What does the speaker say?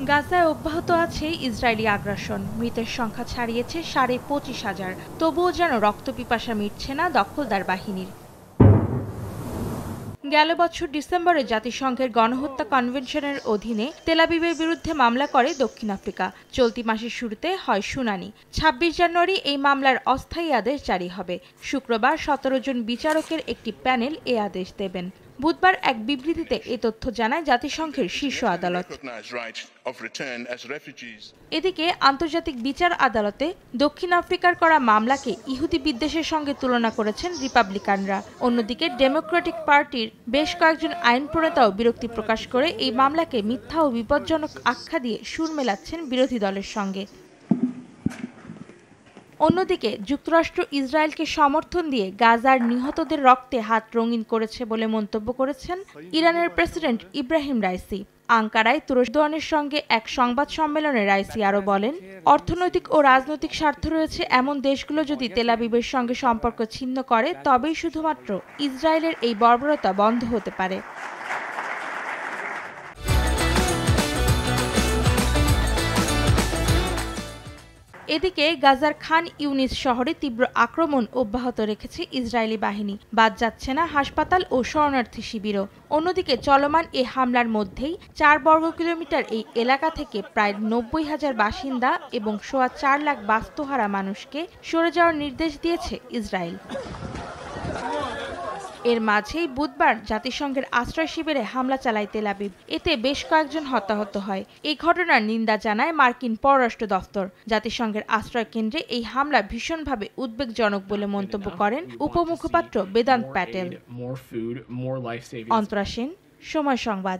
গাজায় অব্যাহত আছে ইসরায়েলি আগ্রাসন। মৃতের সংখ্যা ছাড়িয়েছে 25,500। তবুও যেন রক্তপিপাসা মিটছে না দখলদার বাহিনীর। গেল বছর ডিসেম্বরে জাতিসংঘের গণহত্যা কনভেনশনের অধীনে তেল আবিবের বিরুদ্ধে মামলা করে দক্ষিণ আফ্রিকা। চলতি মাসের শুরুতে হয় শুনানি। 26 জানুয়ারি এই মামলার অস্থায়ী আদেশ জারি হবে। শুক্রবার 17 জন বিচারকের একটি প্যানেল এ আদেশ দেবেন। বুধবার এক বিবৃতিতে এ তথ্য জানায় জাতিসংঘের শীর্ষ আদালত। এদিকে আন্তর্জাতিক বিচার আদালতে দক্ষিণ আফ্রিকার করা মামলাকে ইহুদি বিদ্বেষের সঙ্গে তুলনা করেছেন রিপাবলিকানরা। অন্যদিকে ডেমোক্রেটিক পার্টির বেশ কয়েকজন আইন প্রণেতাও বিরক্তি প্রকাশ করে এই মামলাকে মিথ্যা ও বিপজ্জনক আখ্যা দিয়ে সুর মেলাচ্ছেন বিরোধী দলের সঙ্গে। অন্যদিকে যুক্তরাষ্ট্র ইসরায়েলকে সমর্থন দিয়ে গাজার নিহতদের রক্তে হাত রঙিন করেছে বলে মন্তব্য করেছেন ইরানের প্রেসিডেন্ট ইব্রাহিম রাইসি। আঙ্কারায় তুরস্কের সঙ্গে এক সংবাদ সম্মেলনে রাইসি আরও বলেন, অর্থনৈতিক ও রাজনৈতিক স্বার্থ রয়েছে এমন দেশগুলো যদি তেল আবিবের সঙ্গে সম্পর্ক ছিন্ন করে তবেই শুধুমাত্র ইসরায়েলের এই বর্বরতা বন্ধ হতে পারে। এদিকে গাজার খান ইউনিস শহরে তীব্র আক্রমণ অব্যাহত রেখেছে ইসরায়েলি বাহিনী। বাদ যাচ্ছে না হাসপাতাল ও শরণার্থী শিবিরও। অন্যদিকে চলমান এ হামলার মধ্যেই 4 বর্গ কিলোমিটার এই এলাকা থেকে প্রায় 90,000 বাসিন্দা এবং 4.25 লাখ বাস্তুহারা মানুষকে সরে যাওয়ার নির্দেশ দিয়েছে ইসরায়েল। এর মাঝেই বুধবার জাতিসংঘের আশ্রয় শিবিরে হামলা চালায় তেল আবিব। এতে বেশ কয়েকজন হতাহত হয়। এই ঘটনার নিন্দা জানায় মার্কিন পররাষ্ট্র দফতর। জাতিসংঘের আশ্রয় কেন্দ্রে এই হামলা ভীষণভাবে উদ্বেগজনক বলে মন্তব্য করেন উপমুখপাত্র বেদান্ত প্যাটেল। অন্তরা সেন, সময় সংবাদ।